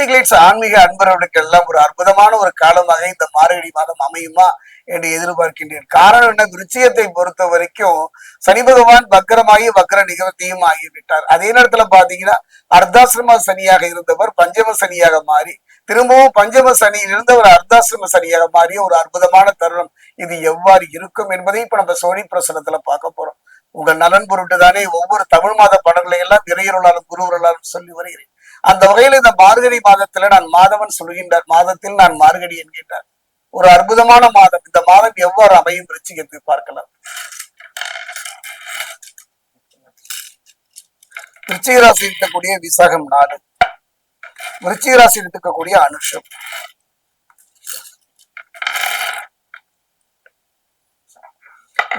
Glitz ஆன்மீக அன்பர்களுக்கு எல்லாம் ஒரு அற்புதமான ஒரு காலமாக இந்த மார்கழி மாதம் அமையுமா என்று எதிர்பார்க்கின்றேன். காரணம் என்ன, விருச்சிகத்தை பொறுத்த வரைக்கும் சனி பகவான் வக்கரமாகி வக்கர நிகழ்த்தியும் ஆகிவிட்டார். அதே நேரத்துல பாத்தீங்கன்னா அர்த்தாசிரம சனியாக இருந்தவர் பஞ்சம சனியாக மாறி திரும்பவும் பஞ்சம சனியில் இருந்தவர் அர்த்தாசிரம சனியாக மாறிய ஒரு அற்புதமான தருணம். இது எவ்வாறு இருக்கும் என்பதை இப்ப நம்ம சோழி பிரசனத்துல பார்க்க போறோம். உங்கள் நலன் பொருட்டு தானே ஒவ்வொரு தமிழ் மாத படங்களை எல்லாம் இறையருளாலும் குருவருளாலும் சொல்லி வருகிறேன். அந்த வகையில் இந்த மார்கழி மாதத்துல நான் மாதவன் சொல்கின்றார், மாதத்தில் நான் மார்கழி என்கின்றார். ஒரு அற்புதமான மாதம். இந்த மாதம் எவ்வாறு அமையும் விருச்சிகத்தை பார்க்கலாம். விருச்சிக ராசி இருக்கக்கூடிய விசாகம் 4, விருச்சிக ராசி இருக்கக்கூடிய அனுஷம்,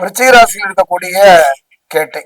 விருச்சிக ராசியில் இருக்கக்கூடிய கேட்டை,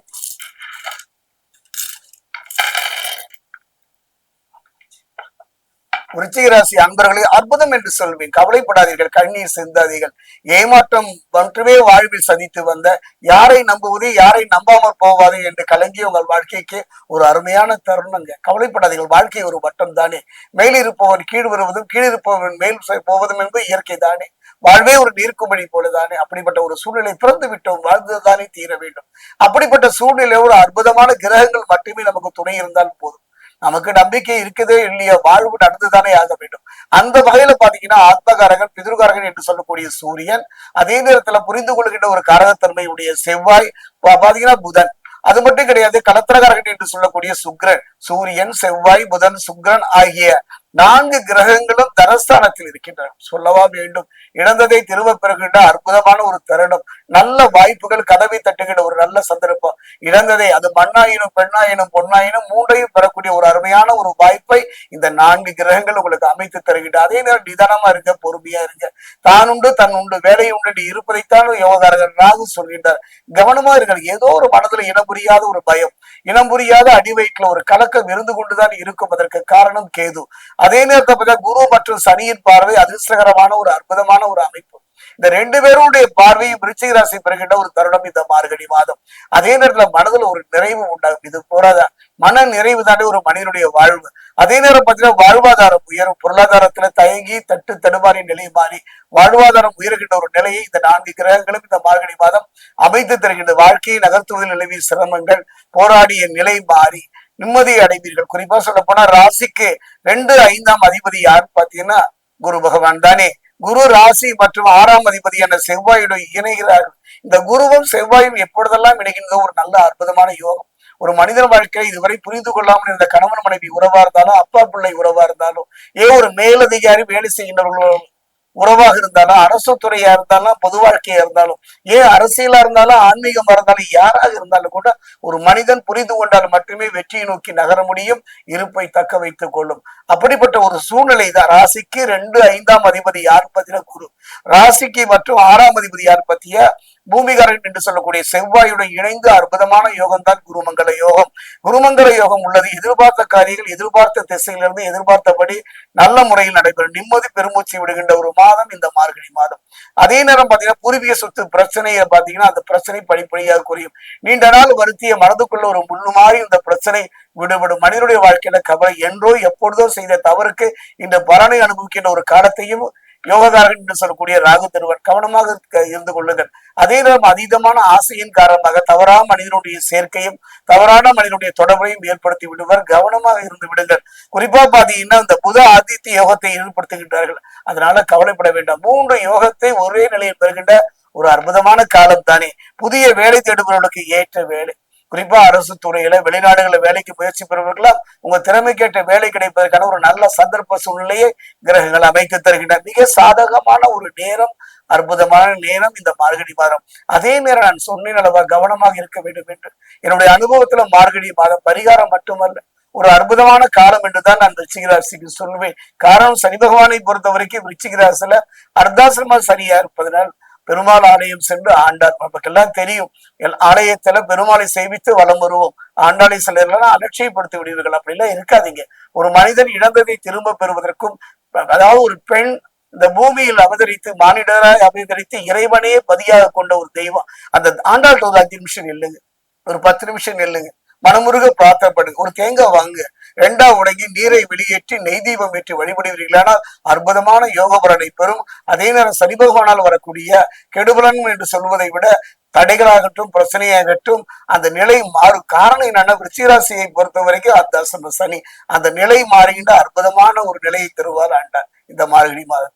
விருச்சிக ராசி அன்பர்களே அற்புதம் என்று சொல்வேன். கவலைப்படாதீர்கள், கண்ணீர் சிந்தாதீர்கள். ஏமாற்றம் மட்டுமே வாழ்வில் சதித்து வந்த யாரை நம்புவது யாரை நம்பாமல் போவாது என்று கலங்கிய உங்கள் வாழ்க்கைக்கு ஒரு அருமையான தருணங்க. கவலைப்படாதீர்கள், வாழ்க்கை ஒரு வட்டம் தானே. மேலிருப்பவன் கீழ் வருவதும் கீழிருப்பவன் மேல் போவதும் என்பது இயற்கை தானே. வாழ்வே ஒரு நீர்க்குமணி போலதானே. அப்படிப்பட்ட ஒரு சூழ்நிலை பிறந்து விட்டோம், வாழ்ந்துதானே தீர வேண்டும். அப்படிப்பட்ட சூழ்நிலை ஒரு அற்புதமான கிரகங்கள் மட்டுமே நமக்கு துணை இருந்தால் போதும். நமக்கு நம்பிக்கை இருக்குதே இல்லையா, வாழ்வு நடந்துதானே ஆக வேண்டும். அந்த வகையில பாத்தீங்கன்னா ஆத்மகாரகன் பிதிர்காரகன் என்று சொல்லக்கூடிய சூரியன், அதே நேரத்துல புரிந்து கொள்கின்ற ஒரு காரகத்தன்மையுடைய செவ்வாய், பாத்தீங்கன்னா புதன், அது மட்டும் கிடையாது கலத்திரகாரகன் என்று சொல்லக்கூடிய சுக்கிரன், சூரியன் செவ்வாய் புதன் சுக்கிரன் ஆகிய 4 கிரகங்களும் தனஸ்தானத்தில் இருக்கின்றன. சொல்லவா வேண்டும். இழந்ததை திரும்ப பெறுகின்ற அற்புதமான ஒரு தருணம். நல்ல வாய்ப்புகள் கதவை தட்டுகின்ற ஒரு நல்ல சந்தர்ப்பம். இழந்ததை அது மண்ணாயினும் பெண்ணாயினும் பொன்னாயினும் 3ஐயும் பெறக்கூடிய ஒரு அருமையான ஒரு வாய்ப்பை இந்த 4 கிரகங்கள் உங்களுக்கு அமைத்து தருகின்ற. அதே நேரம் நிதானமா இருங்க, பொறுமையா இருங்க. தான் உண்டு தன் உண்டு வேலை உண்டு இருப்பதைத்தான் யோகக்காரர்கள் ராகு சொல்கின்றார். கவனமா இருங்கள். ஏதோ ஒரு மனதுல இனம் புரியாத ஒரு பயம், இனம் புரியாத அடிவயிற்றுல ஒரு கலக்கம் இருந்து கொண்டுதான் இருக்கும். அதற்கு காரணம் கேது. அதே நேரத்தை பார்த்தா குரு மற்றும் சனியின் பார்வை அதிர்ஷ்டகரமான ஒரு அற்புதமான ஒரு அமைப்பு. இந்த 2 பேருடைய பார்வையும் விருச்சிக ராசி பெறுகின்ற ஒரு தருணம் இந்த மார்கழி மாதம். அதே நேரத்துல மனதுல ஒரு நிறைவு உண்டாகும். இது போறாத மன நிறைவு தானே ஒரு மனிதனுடைய வாழ்வு. அதே நேரம் பார்த்தீங்கன்னா வாழ்வாதாரம் உயரும். பொருளாதாரத்துல தயங்கி தட்டு தடுமாறி நிலை மாறி வாழ்வாதாரம் உயர்கின்ற ஒரு நிலையை இந்த 4 கிரகங்களும் இந்த மார்கழி மாதம் அமைத்து தருகின்ற. வாழ்க்கையை நகர்த்துவதில் நிலவிய சிரமங்கள் போராடிய நிலை மாறி நிம்மதி அடைவீர்கள். குறிப்பா சொல்ல போனா ராசிக்கு 2, 5ஆம் அதிபதி யாருன்னு பாத்தீங்கன்னா குரு பகவான் தானே. குரு ராசி மற்றும் 6ஆம் அதிபதியான செவ்வாயுடன் இணைகிறார்கள். இந்த குருவும் செவ்வாயும் எப்பொழுதெல்லாம் இணைகின்ற ஒரு நல்ல அற்புதமான யோகம். ஒரு மனிதன் வாழ்க்கை இதுவரை புரிந்து கொள்ளாமல் இருந்த கணவன் மனைவி உறவா இருந்தாலும் அப்பா பிள்ளை உறவா இருந்தாலும் ஒரு மேலதிகாரி வேலை செய்கின்றவர்களோ உறவாக இருந்தாலும் அரசு துறையா இருந்தாலும் பொது வாழ்க்கையா இருந்தாலும் அரசியலா இருந்தாலும் ஆன்மீகமா இருந்தாலும் யாராக இருந்தாலும் கூட ஒரு மனிதன் புரிந்து கொண்டால் மட்டுமே வெற்றியை நோக்கி நகர முடியும், இருப்பை தக்க வைத்துக் கொள்ளும். அப்படிப்பட்ட ஒரு சூழ்நிலை தான். ராசிக்கு 2, 5ஆம் அதிபதி யார் பத்தின குரு, ராசிக்கு மற்றும் 6ஆம் அதிபதி யார் பத்திய பூமிகாரன் என்று சொல்லக்கூடிய செவ்வாயுடன் இணைந்து அற்புதமான யோகம் தான் குருமங்கல யோகம். குருமங்கல யோகம் உள்ளது. எதிர்பார்த்த காரியங்கள் எதிர்பார்த்த திசையிலிருந்து எதிர்பார்த்தபடி நல்ல முறையில் நடைபெறும். நிம்மதி பெருமூச்சு விடுகின்ற ஒரு மாதம் இந்த மார்கழி மாதம். அதே நேரம் பாத்தீங்கன்னா பூர்வீக சொத்து பிரச்சனையை பாத்தீங்கன்னா அந்த பிரச்சனை படிப்படியாக குறையும். நீண்ட நாள் வருத்திய மனதுக்குள்ள ஒரு முள்ளு மாதிரி இந்த பிரச்சனை விடுபடும். மனிதனுடைய வாழ்க்கையில கவலை என்றோ எப்பொழுதோ செய்த தவறுக்கு இந்த பலனை அனுபவிக்கின்ற ஒரு காலத்தையும் யோகதாரன் என்று சொல்லக்கூடிய ராகு தருவன். கவனமாக இருந்து கொள்ளுங்கள். அதே நேரம் அதீதமான ஆசையின் காரணமாக தவறான மனிதனுடைய சேர்க்கையும் தவறான மனிதனுடைய தொடர்பையும் ஏற்படுத்தி விடுவர். கவனமாக இருந்து விடுங்கள். குறிப்பா பாத்தீங்கன்னா இந்த புத ஆதித்ய யோகத்தை ஏற்படுத்துகின்றார்கள். அதனால கவலைப்பட வேண்டாம். 3 யோகத்தை ஒரே நிலையில் பெறுகின்ற ஒரு அற்புதமான காலம் தானே. புதிய வேலை தேடுபவர்களுக்கு ஏற்ற வேலை. குறிப்பா அரசு துறையில வெளிநாடுகள வேலைக்கு முயற்சி பெறுவர்களாம் உங்க திறமைக்கேற்ற வேலை கிடைப்பதற்கான ஒரு நல்ல சந்தர்ப்ப சூழ்நிலையை கிரகங்கள் அமைத்து தருகின்றன. மிக சாதகமான ஒரு நேரம், அற்புதமான நேரம் இந்த மார்கழி மாதம். அதே நேரம் நான் சொன்னேன் அளவா கவனமாக இருக்க வேண்டும் என்று என்னுடைய அனுபவத்துல மார்கழி மாதம் பரிகாரம் மட்டுமல்ல, ஒரு அற்புதமான காலம் என்றுதான் நான் விருச்சிக ராசிக்கு சொல்லுவேன். காரணம் சனி பகவானை பொறுத்த வரைக்கும் விருச்சிக ராசியில அர்த்தாசிரம சரியா இருப்பதனால் பெருமாள் ஆலயம் சென்று ஆண்டார். நமக்கெல்லாம் தெரியும், ஆலயத்துல பெருமாளை சேவித்து வலம் வருவோம். ஆண்டாளை சிலர் அலட்சியப்படுத்தி விடுவீர்கள். அப்படிலாம் இருக்காதீங்க. ஒரு மனிதன் இழந்ததை திரும்ப பெறுவதற்கும், அதாவது ஒரு பெண் இந்த பூமியில் அவதரித்து மானிடராய் அவதரித்து இறைவனையே பதியாக கொண்ட ஒரு தெய்வம். அந்த ஆண்டாள் ஒரு 5 நிமிஷம் நில்லுங்க, ஒரு 10 நிமிஷம் நில்லுங்க, மனமுருக பிரார்த்தப்படுங்க, ஒரு தேங்காய் வாங்க, இரண்டா உடங்கி நீரை வெளியேற்றி நெய் தீபம் ஏற்றி வழிபடுவீர்களானால் அற்புதமான யோக பலனை பெறும். அதே நேரம் சனி பகவானால் வரக்கூடிய கெடுபலன் என்று சொல்வதை விட தடைகளாகட்டும் பிரச்சனையாகட்டும் அந்த நிலை மாறும். காரணம் என்னன்னா விருச்சிகராசியை பொறுத்த வரைக்கும் அர்த்தாசன சனி அந்த நிலை மாறுகின்ற அற்புதமான ஒரு நிலையை தருவார் ஆண்டார் இந்த மார்கழி மாதத்தில்.